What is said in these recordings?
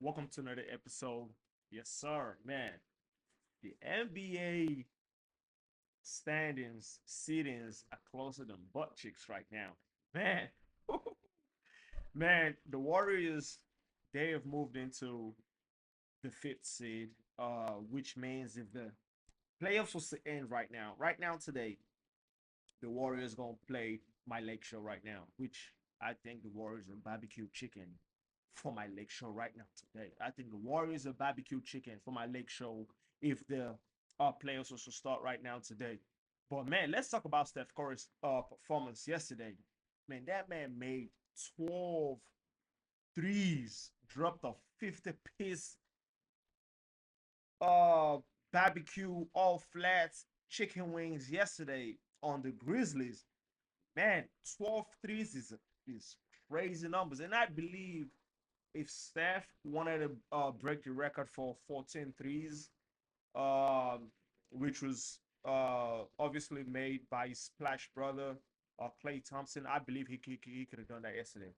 welcome to another episode. Yes, sir, man. The NBA standings, seedings are closer than butt cheeks right now. Man, man, the Warriors, they have moved into the fifth seed, which means if the playoffs was to end right now today, the Warriors gonna play my lake show right now, which I think the Warriors are barbecue chicken for my lake show right now today. I think the Warriors are barbecue chicken for my lake show if the playoffs was to start right now today. But man, let's talk about Steph Curry's performance yesterday. Man, that man made 12 threes, dropped a 50 piece uh barbecue all flats chicken wings yesterday on the Grizzlies. Man, 12 threes is crazy numbers. And I believe if Steph wanted to break the record for 14 threes, which was obviously made by his splash brother, Clay Thompson, I believe he could have done that yesterday.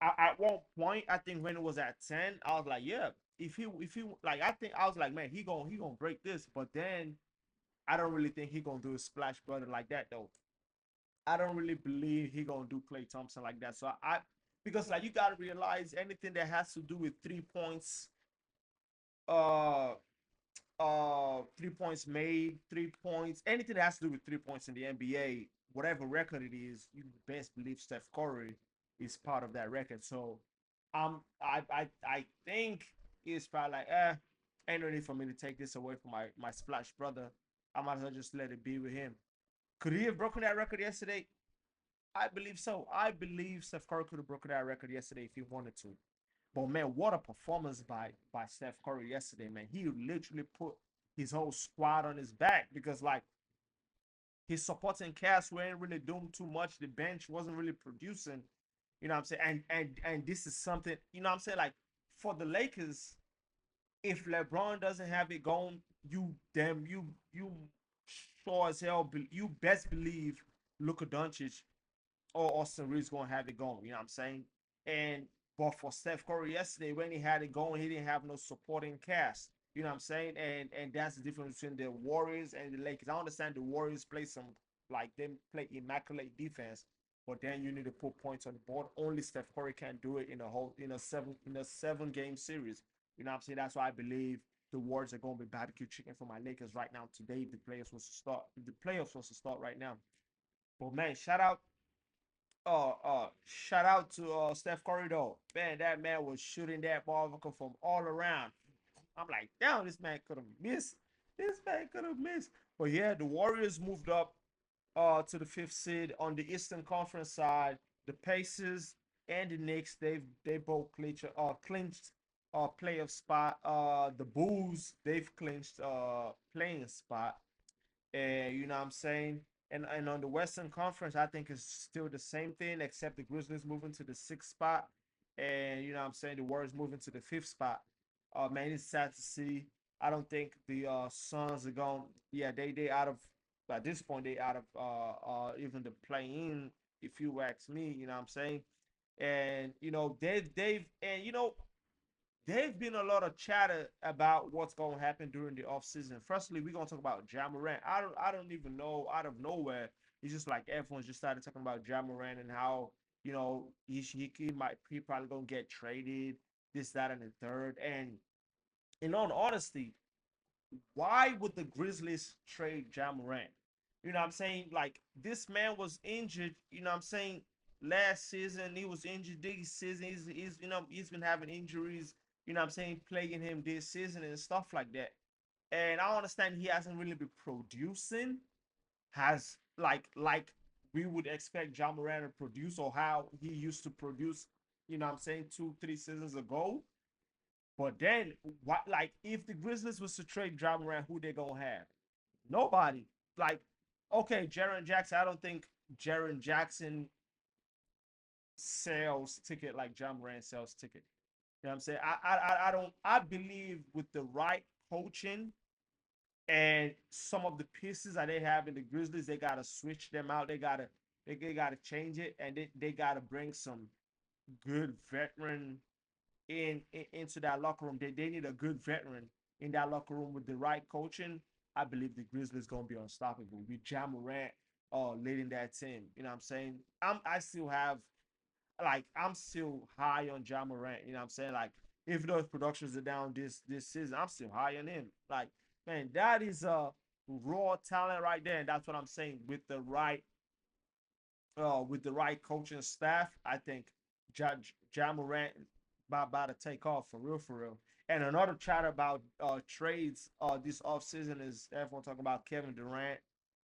At one point, I think when it was at 10, I was like, yeah, if he like, I think I was like, man, he gonna break this. But then I don't really think he gonna do a splash brother like that though. I don't really believe he gonna do Clay Thompson like that. So because like you gotta realize anything that has to do with 3 points, uh 3 points made, 3 points, anything that has to do with 3 points in the NBA, whatever record it is, you best believe Steph Curry is part of that record. So I think it's probably like, ain't no need for me to take this away from my splash brother. I might as well just let it be with him. Could he have broken that record yesterday? I believe so. I believe Steph Curry could have broken that record yesterday if he wanted to. But man, what a performance by Steph Curry yesterday, man. He literally put his whole squad on his back because like his supporting cast weren't really doing too much. The bench wasn't really producing. You know what I'm saying? And this is something, you know what I'm saying? Like for the Lakers, if LeBron doesn't have it going, you sure as hell you best believe Luka Doncic or Austin Reeves gonna have it going. You know what I'm saying? And but for Steph Curry yesterday, when he had it going, he didn't have no supporting cast. You know what I'm saying? And that's the difference between the Warriors and the Lakers. I understand the Warriors play some like them play immaculate defense, but then you need to put points on the board. Only Steph Curry can do it in a whole in a 7 game series. You know what I'm saying? That's why I believe the Warriors are going to be barbecue chicken for my Lakers right now today. The playoffs was to start. The playoffs was to start right now. But man, shout out to Steph Curry though. Man, that man was shooting that ball from all around. I'm like, damn, this man could have missed. This man could have missed. But yeah, the Warriors moved up to the fifth seed on the Eastern Conference side. The Pacers and the Knicks, they both clinched playoff spot. The Bulls, they've clinched playing spot. And you know what I'm saying? And on the Western Conference, I think it's still the same thing, except the Grizzlies moving to the sixth spot. And you know what I'm saying? The Warriors moving to the fifth spot. Man, it's sad to see. I don't think the Suns are going. Yeah, they out of at this point they out of even the play-in. If you ask me, you know what I'm saying. And you know they've and you know there's been a lot of chatter about what's going to happen during the offseason. Firstly, we're going to talk about Ja Morant. I don't even know out of nowhere. It's just like everyone's just started talking about Ja Morant and how, you know, he probably going to get traded, this, that, and the third. And in all honesty, why would the Grizzlies trade Ja Morant? You know what I'm saying? Like, this man was injured, you know what I'm saying? Last season, he was injured this season. He's been having injuries, you know what I'm saying, plaguing him this season and stuff like that. And I understand he hasn't really been producing, has like we would expect Ja Morant to produce or how he used to produce, you know what I'm saying, 2, 3 seasons ago. But then, what? Like, if the Grizzlies was to trade Ja Morant, who they gonna have? Nobody. Like, okay, Jaren Jackson. I don't think Jaren Jackson sells ticket like Ja Morant sells ticket. You know what I'm saying? I don't. I believe with the right coaching and some of the pieces that they have in the Grizzlies, they gotta switch them out. They gotta change it, and they gotta bring some good veteran into that locker room. They need a good veteran in that locker room with the right coaching. I believe the Grizzlies gonna be unstoppable with Ja Morant leading that team. You know what I'm saying? I still have like I'm still high on Ja Morant. You know what I'm saying? Like if those productions are down this season, I'm still high on him. Like man, that is a raw talent right there, and that's what I'm saying. With the right coaching staff, I think Ja Morant about to take off for real, for real. And another chat about trades this offseason is everyone talking about Kevin Durant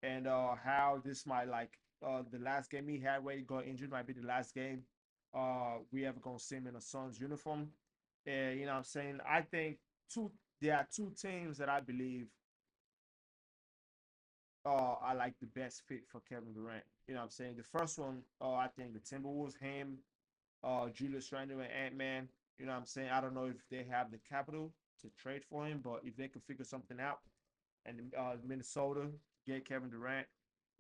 and how this might like the last game he had where he got injured might be the last game we ever gonna see him in a Suns uniform. And you know what I'm saying? I think two there are two teams that I believe I like the best fit for Kevin Durant. You know what I'm saying? The first one, I think the Timberwolves, him, Julius Randle and Ant Man. You know what I'm saying? I don't know if they have the capital to trade for him, but if they can figure something out and Minnesota get Kevin Durant,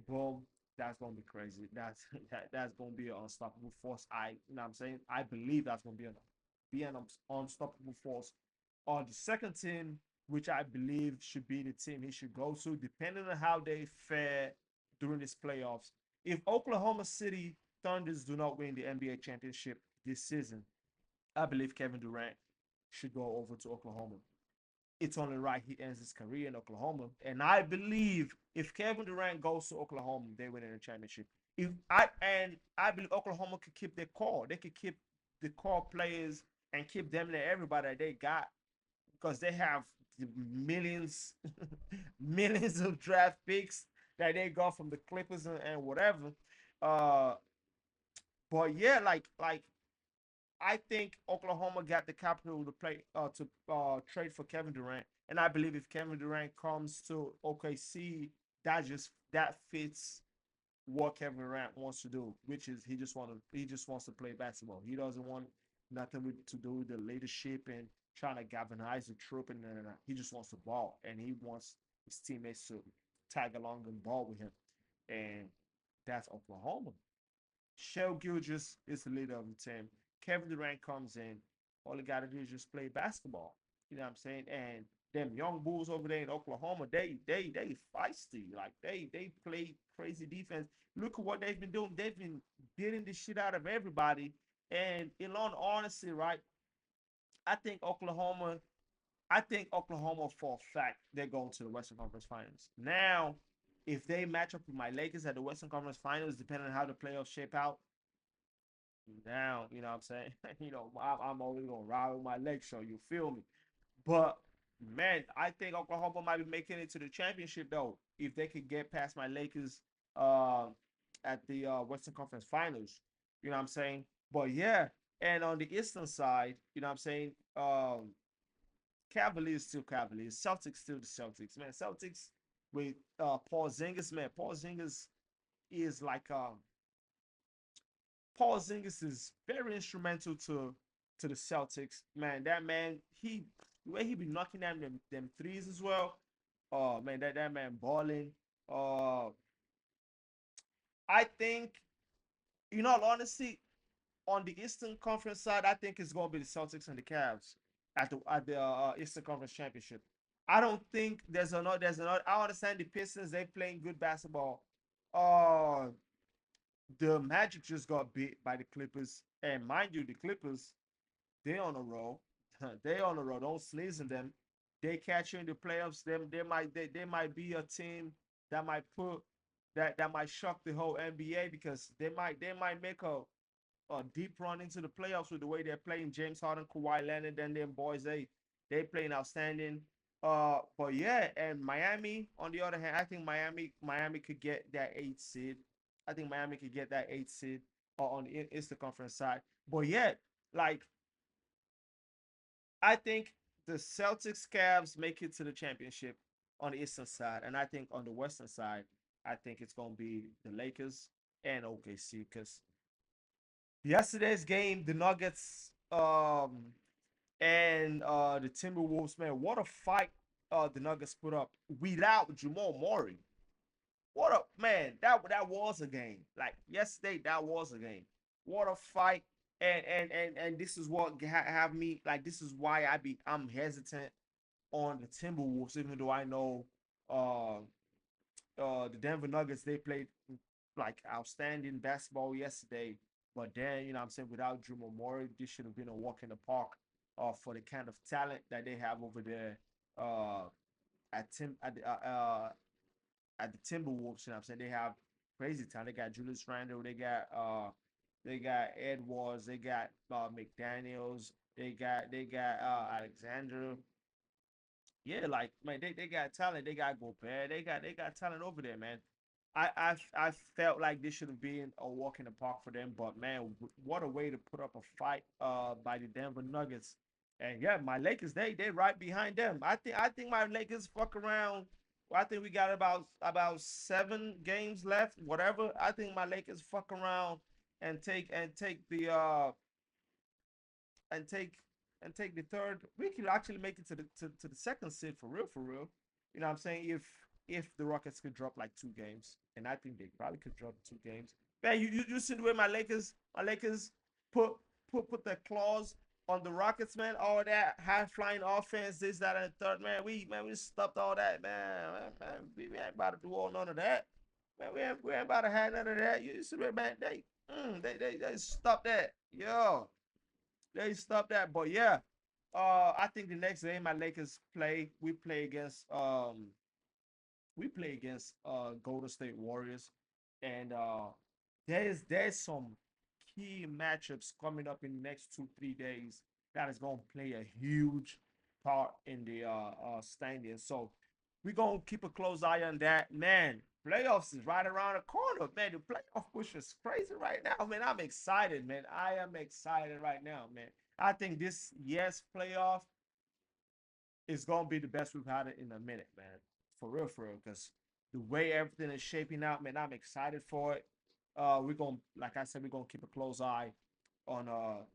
boom, that's gonna be crazy. That's gonna be an unstoppable force. You know what I'm saying? I believe that's gonna be an unstoppable force. On the second team, which I believe should be the team he should go to, depending on how they fare during this playoffs. If Oklahoma City Thunders do not win the NBA championship this season, I believe Kevin Durant should go over to Oklahoma. It's only right he ends his career in Oklahoma. And I believe if Kevin Durant goes to Oklahoma, they win in the championship. I believe Oklahoma could keep their core. They could keep the core players and keep them there, everybody that they got because they have millions, millions of draft picks that they got from the Clippers and whatever. Uh, but yeah, like I think Oklahoma got the capital to play to trade for Kevin Durant, and I believe if Kevin Durant comes to OKC, that fits what Kevin Durant wants to do, which is he just wants to play basketball. He doesn't want nothing to do with the leadership and trying to galvanize the troop and he just wants to ball and he wants his teammates to tag along and ball with him, and that's Oklahoma. Shell Gilgis is the leader of the team. Kevin Durant comes in. All he got to do is just play basketball. You know what I'm saying? And them young bulls over there in Oklahoma, they feisty. Like they play crazy defense. Look at what they've been doing. They've been beating the shit out of everybody. And in all honesty, right? I think Oklahoma. I think Oklahoma for a fact they're going to the Western Conference Finals. Now, if they match up with my Lakers at the Western Conference Finals, depending on how the playoffs shape out, now, you know what I'm saying? I'm always gonna ride with my legs, so you feel me. But man, I think Oklahoma might be making it to the championship though, if they could get past my Lakers uh, at the Western Conference Finals. You know what I'm saying? But yeah, and on the Eastern side, you know what I'm saying? Cavaliers still Cavaliers, Celtics still the Celtics. Man, Celtics with Paul Zingis, man, is like Paul Zingis is very instrumental to the Celtics. Man, that man, the way he be knocking down them threes as well. Oh man, that man balling. Uh I think, you know, honestly, on the Eastern Conference side, I think it's gonna be the Celtics and the Cavs at the Eastern Conference Championship. I don't think there's another. I understand the Pistons, they playing good basketball. Uh the Magic just got beat by the Clippers, and mind you, the Clippers they on a roll. They on a roll. Don't sneeze in them. They catch you in the playoffs. They might be a team that might put that might shock the whole NBA because they might make a deep run into the playoffs with the way they're playing. James Harden, Kawhi Leonard, and them boys they playing outstanding. But yeah, and Miami on the other hand, I think Miami could get that 8th seed. I think Miami could get that 8th seed on the Eastern Conference side. But yeah, like I think the Celtics Cavs make it to the championship on the Eastern side, and I think on the Western side, I think it's gonna be the Lakers and OKC because yesterday's game, the Nuggets and the Timberwolves, man, what a fight the Nuggets put up without Jamal Murray. What a man, that was a game. Like yesterday, that was a game. What a fight. And this is what have me like. This is why I'm hesitant on the Timberwolves, even though I know uh the Denver Nuggets, they played like outstanding basketball yesterday. But then, you know what I'm saying, without Drew Memorial, this should have been a walk in the park for the kind of talent that they have over there uh, at Tim at the Timberwolves. You know what I'm saying? They have crazy talent. They got Julius Randle, they got Edwards, they got McDaniels, they got Alexander. Yeah, like man, they got talent. They got Gobert. They got talent over there, man. I felt like this should have been a walk in the park for them, but man, what a way to put up a fight by the Denver Nuggets. And yeah, my Lakers, they right behind them. I think my Lakers fuck around. I think we got about 7 games left, whatever. I think my Lakers fuck around and take and take take the third. We could actually make it to the second seed for real, for real. You know what I'm saying? If the Rockets could drop like 2 games, and I think they probably could drop 2 games. Man, you see the way my Lakers put put their claws on the Rockets, man. All that high flying offense, this, that, and the third, man. We stopped all that, man. We ain't about to do all none of that. Man, we ain't about to have none of that. You see the way, man, they stopped that. Yo, they stopped that. But yeah, I think the next game my Lakers play, we play against Golden State Warriors, and there's some key matchups coming up in the next 2 3 days that is gonna play a huge part in the standing. So we're gonna keep a close eye on that. Man, playoffs is right around the corner. Man, the playoff push is crazy right now. Man, I'm excited, man. I am excited right now, man. I think this yes playoff is gonna be the best we've had it in a minute, man. For real, because the way everything is shaping out, man, I'm excited for it. We're gonna, like I said, we're gonna keep a close eye on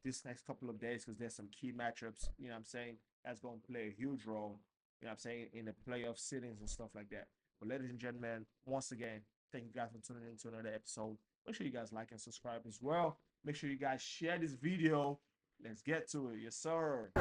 this next couple of days because there's some key matchups, you know what I'm saying, that's gonna play a huge role, you know what I'm saying, in the playoff sittings and stuff like that. But ladies and gentlemen, once again, thank you guys for tuning in to another episode. Make sure you guys like and subscribe as well. Make sure you guys share this video. Let's get to it. Yes, sir.